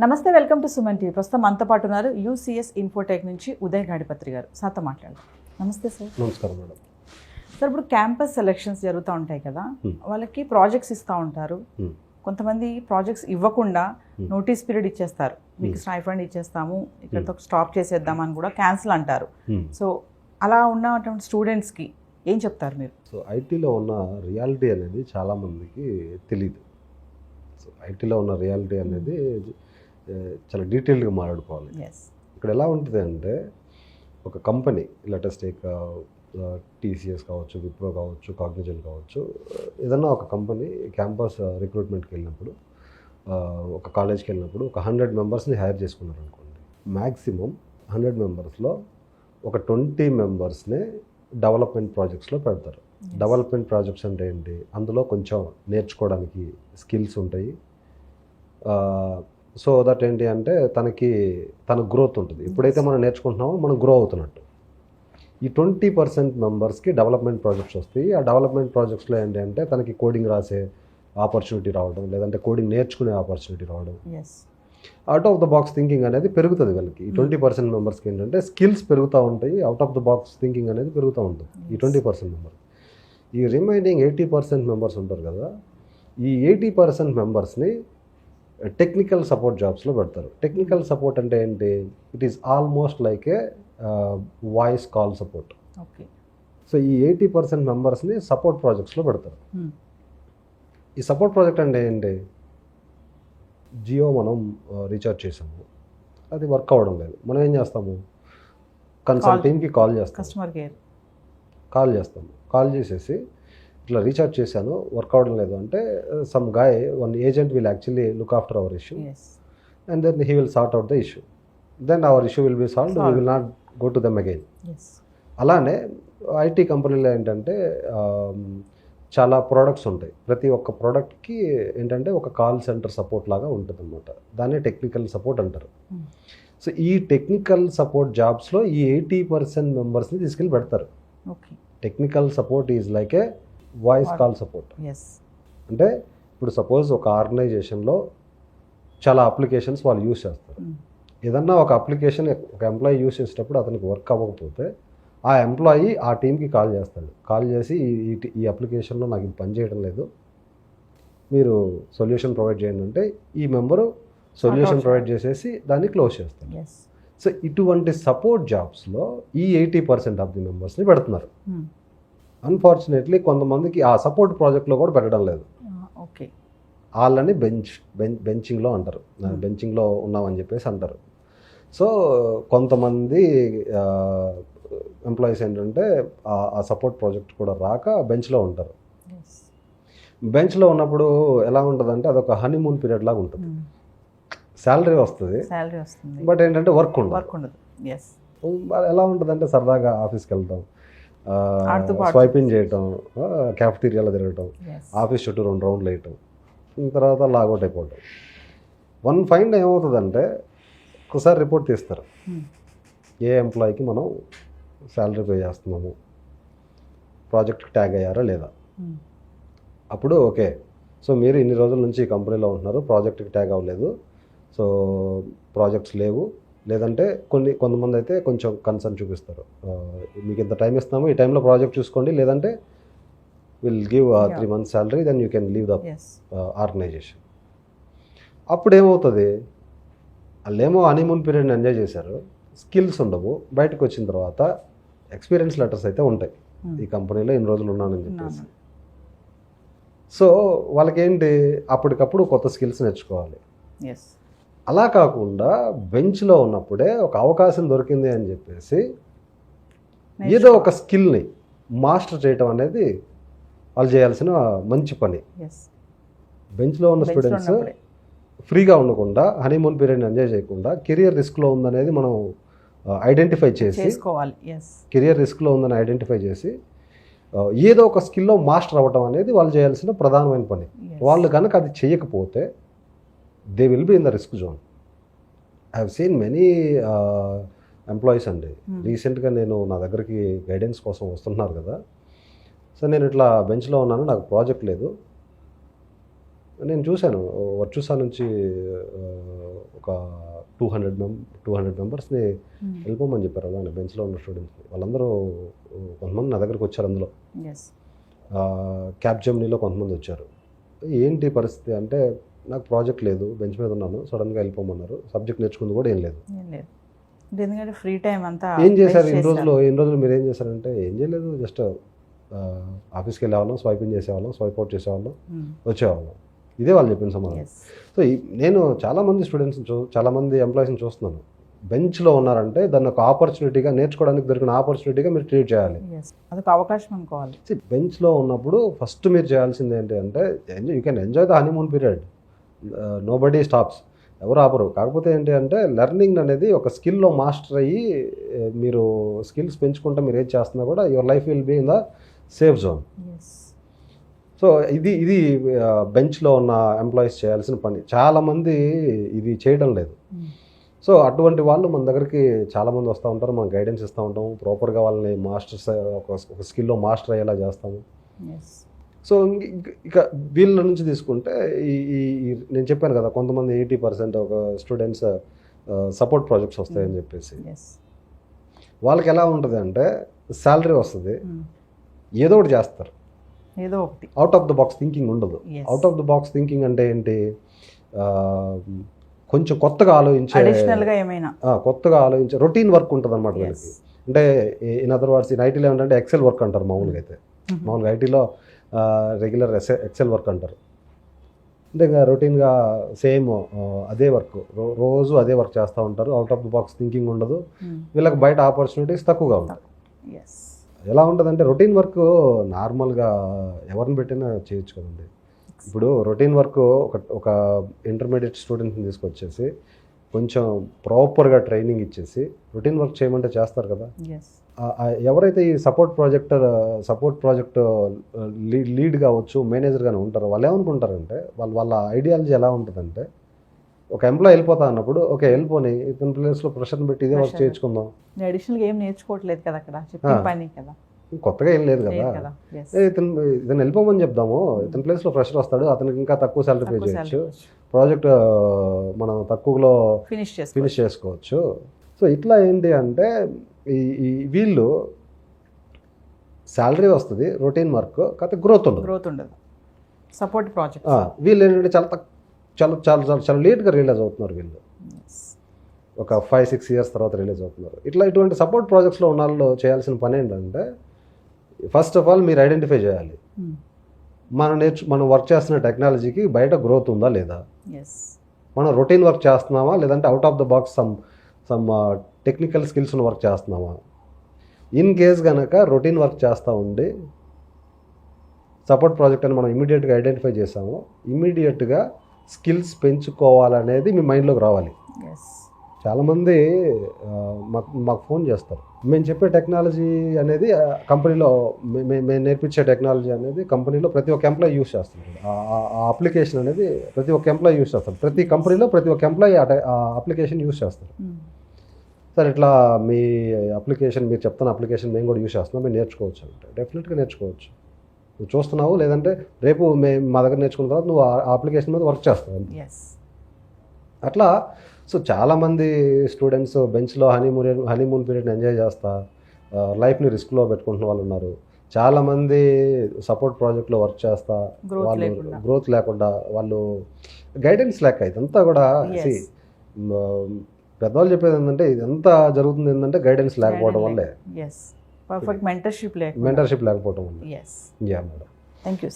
నమస్తే, welcome to Suman TV. ప్రస్తుతం మనతో పాటు ఉన్నారు యూసీఎస్ ఇన్ఫోటెక్ నుంచి ఉదయ్ గాడిపత్రి గారు. సార్తో మాట్లాడదాం. నమస్తే సార్. నమస్కారం మేడం. సార్, ఇప్పుడు క్యాంపస్ సెలెక్షన్స్ జరుగుతూ ఉంటాయి కదా, వాళ్ళకి ప్రాజెక్ట్స్ ఇస్తూ ఉంటారు. కొంతమంది ప్రాజెక్ట్స్ ఇవ్వకుండా నోటీస్ పీరియడ్ ఇచ్చేస్తారు, మీకు స్టైఫండ్ ఇచ్చేస్తాము, ఇక్కడతో స్టాప్ చేసేద్దామని కూడా క్యాన్సిల్ అంటారు. సో అలా ఉన్నటువంటి స్టూడెంట్స్కి ఏం చెప్తారు మీరు? సో ఐటీలో ఉన్న రియాలిటీ అనేది చాలామందికి తెలియదు. సో ఐటీలో ఉన్న రియాలిటీ అనేది చాలా డీటెయిల్డ్గా మాట్లాడుకోవాలి. ఇక్కడ ఎలా ఉంటుంది అంటే, ఒక కంపెనీ లేటెస్ట్ టేక్ టీసీఎస్ కావచ్చు, విప్రో కావచ్చు, కాగ్నిజెంట్ కావచ్చు, ఏదన్నా ఒక కంపెనీ క్యాంపస్ రిక్రూట్మెంట్కి వెళ్ళినప్పుడు, ఒక కాలేజ్కి వెళ్ళినప్పుడు ఒక 100 మెంబర్స్ని హైర్ చేసుకున్నారు అనుకోండి. మ్యాక్సిమం 100 మెంబర్స్లో ఒక 20 మెంబర్స్ని డెవలప్మెంట్ ప్రాజెక్ట్స్లో పెడతారు. డెవలప్మెంట్ ప్రాజెక్ట్స్ అంటే ఏంటి? అందులో కొంచెం నేర్చుకోవడానికి స్కిల్స్ ఉంటాయి. సో దట్ ఏంటి అంటే తన గ్రోత్ ఉంటుంది. ఎప్పుడైతే మనం నేర్చుకుంటున్నామో మనం గ్రో అవుతున్నట్టు. ఈ 20% మెంబర్స్కి డెవలప్మెంట్ ప్రాజెక్ట్స్ వస్తాయి. ఆ డెవలప్మెంట్ ప్రాజెక్ట్స్లో ఏంటి అంటే తనకి కోడింగ్ రాసే ఆపర్చునిటీ రావడం, లేదంటే కోడింగ్ నేర్చుకునే ఆపర్చునిటీ రావడం, out of the box thinking అనేది పెరుగుతుంది వీళ్ళకి. ఈ 20% మెంబర్స్కి ఏంటంటే స్కిల్స్ పెరుగుతూ ఉంటాయి, out of the box thinking అనేది పెరుగుతూ ఉంటుంది ఈ 20% మెంబర్. ఈ రిమైనింగ్ 80% మెంబర్స్ ఉంటారు కదా, ఈ 80% మెంబర్స్ని టెక్నికల్ సపోర్ట్ జాబ్స్లో పెడతారు. టెక్నికల్ సపోర్ట్ అంటే ఏంటి? It is almost like A voice call support. Okay. So ఈ 80% మెంబర్స్ని సపోర్ట్ ప్రాజెక్ట్స్లో పెడతారు. ఈ సపోర్ట్ ప్రాజెక్ట్ అంటే ఏంటి? జియో మనం రీఛార్జ్ చేసాము, అది వర్క్ అవ్వడం లేదు. మనం ఏం చేస్తాము? కన్సల్ట్ టీమ్కి కాల్ చేస్తాం, కస్టమర్ కేర్ కాల్ చేసేసి ఇట్లా రీఛార్జ్ చేశాను, వర్క్ అవ్వడం లేదు అంటే, some guy one agent will actually look after our issue and then he will sort out the issue. Then our issue will be solved, we will not go to them again. అలానే IT కంపెనీలో ఏంటంటే చాలా products ఉంటాయి. ప్రతి ఒక్క ప్రోడక్ట్కి ఏంటంటే ఒక కాల్ సెంటర్ సపోర్ట్ లాగా ఉంటుంది అనమాట. దాన్నే టెక్నికల్ సపోర్ట్ అంటారు. సో ఈ టెక్నికల్ సపోర్ట్ జాబ్స్లో ఈ 80% మెంబర్స్ని తీసుకెళ్ళి పెడతారు. Technical support is like A voice call support. అంటే ఇప్పుడు సపోజ్ ఒక ఆర్గనైజేషన్లో చాలా అప్లికేషన్స్ వాళ్ళు యూజ్ చేస్తారు. ఏదన్నా ఒక అప్లికేషన్ ఒక ఎంప్లాయీ యూజ్ చేసేటప్పుడు అతనికి వర్క్ అవ్వకపోతే ఆ ఎంప్లాయీ ఆ టీంకి కాల్ చేస్తాడు. కాల్ చేసి ఈ అప్లికేషన్లో నాకు ఇది పని చేయడం లేదు, మీరు సొల్యూషన్ ప్రొవైడ్ చేయండి అంటే ఈ మెంబరు సొల్యూషన్ ప్రొవైడ్ చేసేసి దాన్ని క్లోజ్ చేస్తాడు. సో ఇటువంటి సపోర్ట్ జాబ్స్లో ఈ 80% ఆఫ్ ది మెంబర్స్ని పెడుతున్నారు. అన్ఫార్చునేట్లీ కొంతమందికి ఆ సపోర్ట్ ప్రాజెక్ట్లో కూడా పెట్టడం లేదు. ఓకే. వాళ్ళని బెంచింగ్లో అంటారు, బెంచింగ్లో ఉన్నామని చెప్పేసి అంటారు. సో కొంతమంది ఎంప్లాయీస్ ఏంటంటే ఆ సపోర్ట్ ప్రాజెక్ట్ కూడా రాక బెంచ్లో ఉంటారు. బెంచ్లో ఉన్నప్పుడు ఎలా ఉంటుందంటే అదొక హనీమూన్ పీరియడ్ లాగా ఉంటుంది. శాలరీ వస్తుంది, బట్ ఏంటంటే వర్క్ ఉండదు. ఎలా ఉంటుందంటే సరదాగా ఆఫీస్కి వెళ్తాం, స్వైపింగ్ చేయటం, క్యాఫ్టీరియాలో తిరగటం, ఆఫీస్ చుట్టూ 2 రౌండ్లు వేయటం, తర్వాత లాగౌట్ అయిపోవటం. వన్ ఫైండ్ ఏమవుతుందంటే ఒకసారి రిపోర్ట్ తీస్తారు, ఏ ఎంప్లాయీకి మనం శాలరీ పే చేస్తున్నాము, ప్రాజెక్ట్కి ట్యాగ్ అయ్యారా లేదా. అప్పుడు ఓకే, సో మీరు ఇన్ని రోజుల నుంచి ఈ కంపెనీలో ఉంటున్నారు, ప్రాజెక్ట్కి ట్యాగ్ అవ్వలేదు, సో ప్రాజెక్ట్స్ లేవు, లేదంటే కొంతమంది అయితే కొంచెం కన్సర్న్ చూపిస్తారు, మీకు ఇంత టైం ఇస్తాము, ఈ టైంలో ప్రాజెక్ట్ చూసుకోండి, లేదంటే will give 3 months salary, then you can leave the organisation. అప్పుడు ఏమవుతుంది? వాళ్ళేమో హనీమూన్ పీరియడ్ని ఎంజాయ్ చేశారు, స్కిల్స్ ఉండవు. బయటకు వచ్చిన తర్వాత ఎక్స్పీరియన్స్ లెటర్స్ అయితే ఉంటాయి, ఈ కంపెనీలో ఇన్ని రోజులు ఉన్నానని చెప్పేసి. సో వాళ్ళకేంటి, అప్పటికప్పుడు కొత్త స్కిల్స్ నేర్చుకోవాలి. అలా కాకుండా బెంచ్లో ఉన్నప్పుడే ఒక అవకాశం దొరికింది అని చెప్పేసి ఏదో ఒక స్కిల్ని మాస్టర్ చేయటం అనేది వాళ్ళు చేయాల్సిన మంచి పని. బెంచ్లో ఉన్న స్టూడెంట్స్ ఫ్రీగా ఉండకుండా, హనీమూన్ పీరియడ్ని ఎంజాయ్ చేయకుండా, కెరియర్ రిస్క్లో ఉందనేది మనం ఐడెంటిఫై చేసి, కెరియర్ రిస్క్లో ఉందని ఐడెంటిఫై చేసి ఏదో ఒక స్కిల్లో మాస్టర్ అవ్వటం అనేది వాళ్ళు చేయాల్సిన ప్రధానమైన పని. వాళ్ళు కనుక అది చేయకపోతే they will be in the risk zone. I have seen many employees అండి. రీసెంట్గా నా దగ్గరికి గైడెన్స్ కోసం వస్తున్నారు కదా, సో నేను ఇట్లా బెంచ్లో ఉన్నాను, నాకు ప్రాజెక్ట్ లేదు, నేను చూశాను వర్చుసా నుంచి ఒక 200 మెంబర్స్ని వెళ్ళిపోమని చెప్పారు. అలానే బెంచ్లో ఉన్న స్టూడెంట్స్ని వాళ్ళందరూ కొంతమంది నా దగ్గరికి వచ్చారు. అందులో క్యాప్జెమినీలో కొంతమంది వచ్చారు. ఏంటి పరిస్థితి అంటే, నాకు ప్రాజెక్ట్ లేదు, బెంచ్ మీద ఉన్నాను, సడన్గా వెళ్ళిపోమన్నారు, సబ్జెక్ట్ నేర్చుకుంది కూడా ఏం లేదు. ఎందుకంటే ఫ్రీ టైం అంతా ఏం చేశారు ఇన్ని రోజులు మీరు ఏం చేశారంటే, ఏం చేయలేదు, జస్ట్ ఆఫీస్కి వెళ్ళేవాళ్ళం, స్వైపింగ్ చేసేవాళ్ళం, స్వైప్ అవుట్ చేసేవాళ్ళం, వచ్చేవాళ్ళం. ఇదే వాళ్ళు చెప్పిన సమాధానం. సో నేను చాలామంది స్టూడెంట్స్ని చాలామంది ఎంప్లాయీస్ని చూస్తున్నాను, బెంచ్లో ఉన్నారంటే దాన్ని ఒక ఆపర్చునిటీగా, నేర్చుకోవడానికి దొరికిన ఆపర్చునిటీగా మీరు ట్రీట్ చేయాలి. అదొక అవకాశం అనుకోవాలి. బెంచ్లో ఉన్నప్పుడు ఫస్ట్ మీరు చేయాల్సింది ఏంటి అంటే, you can enjoy the honeymoon period, nobody stops, ఎవరు ఆపరు. కాకపోతే ఏంటి అంటే, లెర్నింగ్ అనేది ఒక స్కిల్లో మాస్టర్ అయ్యి మీరు స్కిల్స్ పెంచుకుంటే మీరు ఏం చేస్తున్నా కూడా your life will be in the safe zone. So ఇది బెంచ్లో ఉన్న ఎంప్లాయీస్ చేయాల్సిన పని. చాలామంది ఇది చేయడం లేదు. సో అటువంటి వాళ్ళు మన దగ్గరికి చాలామంది వస్తూ ఉంటారు, మనం గైడెన్స్ ఇస్తూ ఉంటాము, ప్రాపర్గా వాళ్ళని మాస్టర్స్ ఒక స్కిల్లో మాస్టర్ అయ్యేలా చేస్తాము. సో ఇక వీళ్ళ నుంచి తీసుకుంటే ఈ నేను చెప్పాను కదా, కొంతమంది 80% ఒక స్టూడెంట్స్ సపోర్ట్ ప్రాజెక్ట్స్ వస్తాయని చెప్పేసి, వాళ్ళకి ఎలా ఉంటుంది అంటే, శాలరీ వస్తుంది, ఏదో ఒకటి చేస్తారు, ఏదో ఒకటి. Out of the box thinking ఉండదు. Out of the box thinking అంటే ఏంటి, కొంచెం కొత్తగా ఆలోచించే, కొత్తగా ఆలోచించే రొటీన్ వర్క్ ఉంటుంది అనమాట వీళ్ళకి. అంటే ఇన్ అదర్ వర్డ్స్, ఇన్ ఐటీలో ఏంటంటే ఎక్సెల్ వర్క్ అంటారు మామూలుగా. అయితే మామూలుగా ఐటీలో రెగ్యులర్ ఎక్సెల్ వర్క్ అంటారు. అంటే ఇంకా రొటీన్గా సేమ్ అదే వర్క్, రోజు అదే వర్క్ చేస్తూ ఉంటారు. Out of the box thinking ఉండదు. వీళ్ళకి బయట ఆపర్చునిటీస్ తక్కువగా ఉంటాయి. ఎలా ఉంటుందంటే, రొటీన్ వర్క్ నార్మల్గా ఎవరిని పెట్టినా చేయొచ్చు కదండి. ఇప్పుడు రొటీన్ వర్క్ ఒక ఇంటర్మీడియట్ స్టూడెంట్ని తీసుకొచ్చేసి కొంచెం ప్రాపర్గా ట్రైనింగ్ ఇచ్చేసి రొటీన్ వర్క్ చేయమంటే చేస్తారు కదా. ఎవరైతే ఈ సపోర్ట్ ప్రాజెక్ట్ లీడ్ కావచ్చు, మేనేజర్ గానే ఉంటారో, వాళ్ళు ఏమనుకుంటారంటే, వాళ్ళ ఐడియాలజీ ఎలా ఉంటుందంటే, ఒక ఎంప్లాయ్ వెళ్ళిపోతా అన్నప్పుడు, ఓకే వెళ్ళిపోని, ఇతని ప్లేస్లో ప్రెషర్ని పెట్టి ఇదే వర్క్ చేయించుకుందాం. అడిషనల్గా ఏం నేర్చుకోవట్లేదు కదా అక్కడ, చెప్పిన పని కదా, కొత్తగా ఏం లేదు కదా. ఇతను వెళ్ళిపోమని చెప్దాము, ఇతని ప్లేస్లో ఫ్రెషర్ వస్తాడు, అతనికి ఇంకా తక్కువ శాలరీ పే చేయొచ్చు, ప్రాజెక్ట్ మనం తక్కువలో ఫినిష్ చేసుకోవచ్చు. సో ఇట్లా ఏంటి అంటే, ఈ వీళ్ళు శాలరీ వస్తుంది, రొటీన్ వర్క్, కాకపోతే గ్రోత్ ఉండదు. సపోర్ట్ ప్రాజెక్ట్ వీళ్ళు ఏంటంటే చాలా చాలా చాలా చాలా లేట్గా రియలైజ్ అవుతున్నారు. వీళ్ళు ఒక 5-6 years తర్వాత రిలీజ్ అవుతున్నారు. ఇటువంటి సపోర్ట్ ప్రాజెక్ట్స్లో ఉన్న వాళ్ళు చేయాల్సిన పని ఏంటంటే, ఫస్ట్ ఆఫ్ ఆల్ మీరు ఐడెంటిఫై చేయాలి, మనం వర్క్ చేస్తున్న టెక్నాలజీకి బయట గ్రోత్ ఉందా లేదా, మనం రొటీన్ వర్క్ చేస్తున్నామా లేదంటే out of the box some technical skills work చేస్తున్నామా. ఇన్ కేస్ కనుక రొటీన్ వర్క్ చేస్తూ ఉండి సపోర్ట్ ప్రాజెక్ట్ అని మనం ఇమీడియట్గా ఐడెంటిఫై చేసాము, ఇమీడియట్గా స్కిల్స్ పెంచుకోవాలనేది మీ మైండ్లోకి రావాలి. చాలామంది మాకు ఫోన్ చేస్తారు, మేము చెప్పే టెక్నాలజీ అనేది కంపెనీలో, మేము నేర్పించే టెక్నాలజీ అనేది కంపెనీలో ప్రతి ఒక్క ఎంప్లాయీ యూస్ చేస్తున్నారు. ఆ అప్లికేషన్ అనేది ప్రతి ఒక్క ఎంప్లాయీ యూస్ చేస్తారు. ప్రతి కంపెనీలో ప్రతి ఒక్క ఎంప్లాయీ ఆ అప్లికేషన్ యూస్ చేస్తారు. సార్ ఇట్లా మీ అప్లికేషన్, మీరు చెప్తున్న అప్లికేషన్ మేము కూడా యూస్ చేస్తున్నాం, మేము నేర్చుకోవచ్చు అంటే డెఫినెట్గా నేర్చుకోవచ్చు. నువ్వు చూస్తున్నావు, లేదంటే రేపు మేము మా దగ్గర నేర్చుకున్న తర్వాత నువ్వు ఆ అప్లికేషన్ మీద వర్క్ చేస్తావు. అట్లా సో చాలామంది స్టూడెంట్స్ బెంచ్లో హనీమూన్ పీరియడ్ని ఎంజాయ్ చేస్తా లైఫ్ని రిస్క్లో పెట్టుకుంటున్న వాళ్ళు ఉన్నారు. చాలామంది సపోర్ట్ ప్రాజెక్ట్లో వర్క్ చేస్తా వాళ్ళు గ్రోత్ లేకుండా, వాళ్ళు గైడెన్స్ లేక, ఇదంతా కూడా పెద్దవాళ్ళు చెప్పేది ఏంటంటే, ఇదంతా జరుగుతుంది ఏంటంటే గైడెన్స్ లేకపోవడం వల్లే, పర్ఫెక్ట్ మెంటర్షిప్ లేకపోవడం వల్ల. Yeah madam. Thank you.